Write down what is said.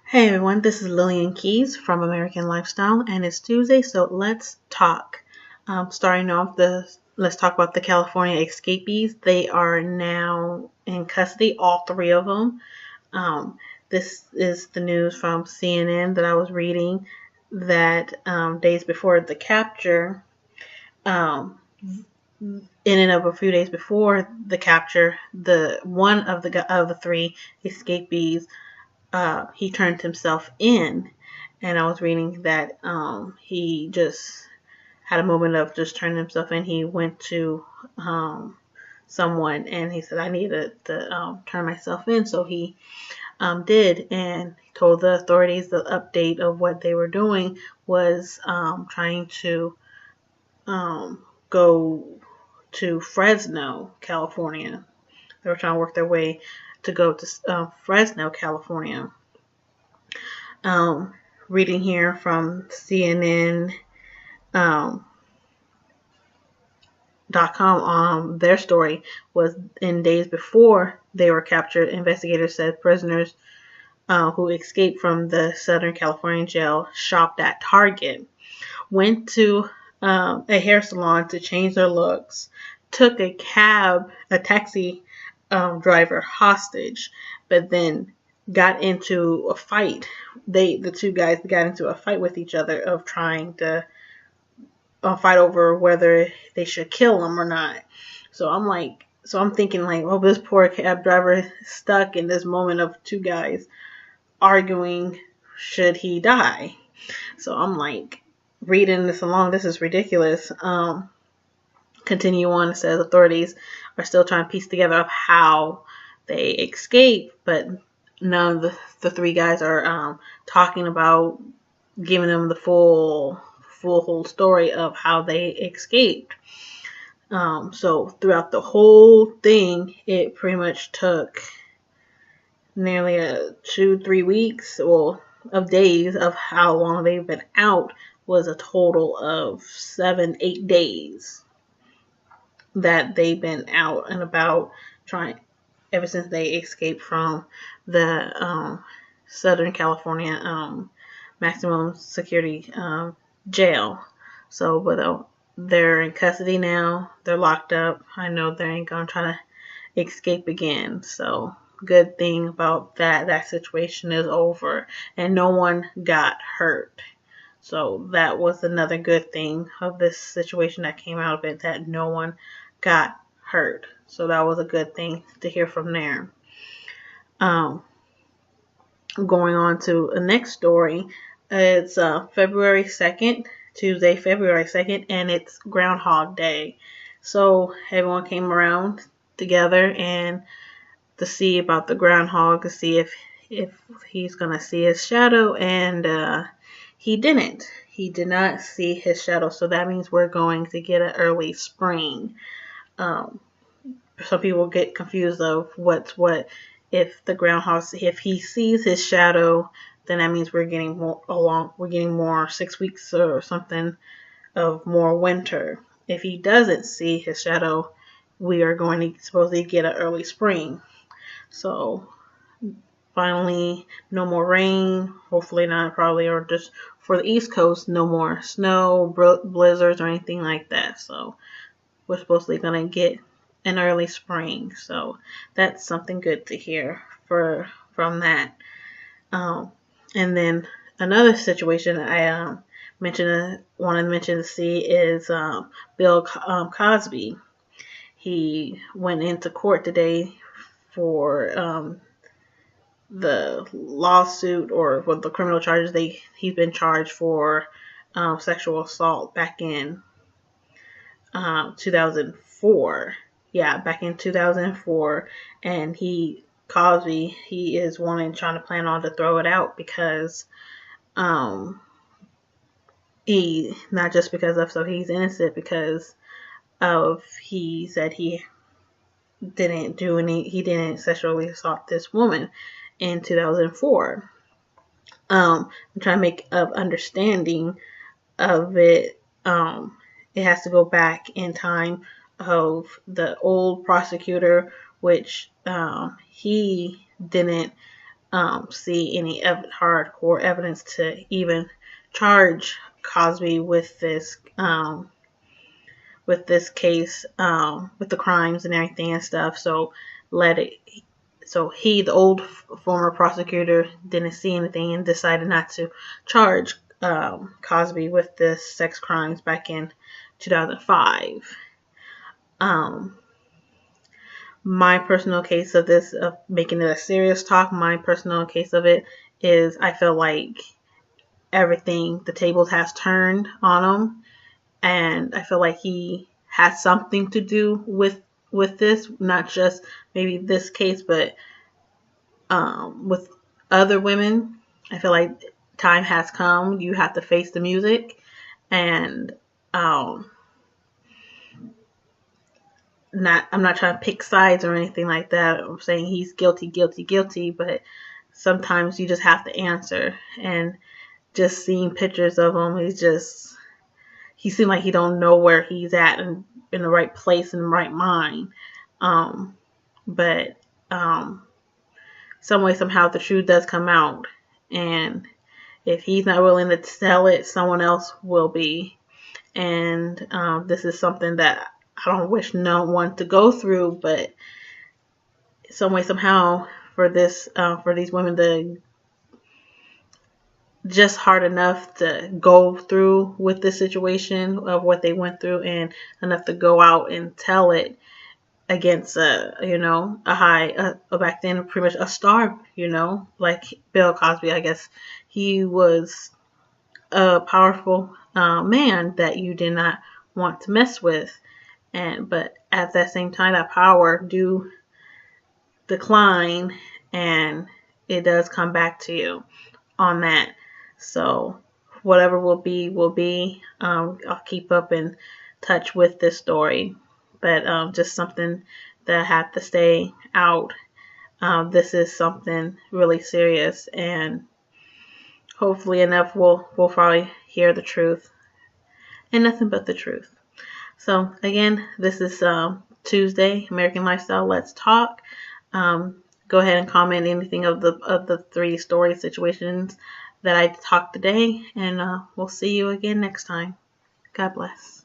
Hey everyone, this is Lillian Keys from American Lifestyle, and it's Tuesday, so let's talk. Starting off, let's talk about the California escapees. They are now in custody, all three of them. This is the news from CNN that I was reading that days before the capture, um, in and of a few days before the capture, the one of the three escapees he turned himself in, and I was reading that he just had a moment of just turning himself in. He went to someone and he said, "I need to turn myself in," so he did, and told the authorities the update of what they were doing was trying to go to Fresno, California. They were trying to work their way to go to Fresno, California. Um, Reading here from CNN .com, their story was in days before they were captured. Investigators said prisoners who escaped from the Southern California jail shopped at Target, went to a hair salon to change their looks, took a taxi driver hostage, but then got into a fight. The two guys got into a fight with each other of trying to fight over whether they should kill him or not. So I'm thinking like, oh, this poor cab driver is stuck in this moment of two guys arguing, should he die? So I'm like, reading this along, this is ridiculous. Continue on, it says authorities are still trying to piece together of how they escaped, but none of the three guys are talking about giving them the full whole story of how they escaped. So throughout the whole thing, it pretty much took nearly 2-3 weeks of days of how long they've been out, was a total of 7-8 days that they've been out and about trying ever since they escaped from the Southern California maximum security jail. So, but they're in custody now. They're locked up. I know they ain't gonna try to escape again. So, good thing about that situation is over, and no one got hurt. So that was another good thing of this situation that came out of it, that no one got hurt. So that was a good thing to hear from there. Going on to the next story. It's February 2nd, Tuesday, February 2nd, and it's Groundhog Day. So everyone came around together and to see about the groundhog, to see if he's going to see his shadow, and he didn't. He did not see his shadow, so that means we're going to get an early spring. Some people get confused of what's what. If the groundhog, if he sees his shadow, then that means we're getting more 6 weeks or something of more winter. If he doesn't see his shadow, we are going to supposedly get an early spring. So finally, no more rain. Hopefully not, probably, or just for the East Coast, no more snow, blizzards, or anything like that. So we're supposedly going to get an early spring. So that's something good to hear from that. And then another situation I wanted to mention to see is Bill Cosby. He went into court today for the lawsuit, or for the criminal charges. He's been charged for sexual assault back in 2004. Yeah, back in 2004, and Cosby, he is trying to plan on to throw it out because he, not just because of, so he's innocent, because of, he said he didn't sexually assault this woman in 2004. I'm trying to make an understanding of it. It has to go back in time of the old prosecutor, which he didn't see any hardcore evidence to even charge Cosby with this case, with the crimes and everything and stuff. So let it. So he, the old former prosecutor, didn't see anything and decided not to charge Cosby with this sex crimes back in 2005. My personal case of this, of making it a serious talk, my personal case of it is I feel like everything, the tables has turned on him, and I feel like he has something to do with this, not just maybe this case, but with other women. I feel like time has come. You have to face the music, and I'm not trying to pick sides or anything like that. I'm saying he's guilty, guilty, guilty, but sometimes you just have to answer. And just seeing pictures of him, he seemed like he don't know where he's at and in the right place and the right mind. But some way, somehow, the truth does come out. And if he's not willing to tell it, someone else will be. And this is something that I don't wish no one to go through, but some way, somehow, for these women to just hard enough to go through with this situation of what they went through, and enough to go out and tell it against a back then pretty much a star, like Bill Cosby. I guess he was a powerful man that you did not want to mess with. But at that same time, that power do decline, and it does come back to you on that. So whatever will be, will be. I'll keep up in touch with this story, but just something that I have to stay out. This is something really serious, and hopefully enough we'll probably hear the truth, and nothing but the truth. So again, this is Tuesday, American Lifestyle Let's Talk. Go ahead and comment anything of the 3 story situations that I talked today, and we'll see you again next time. God bless.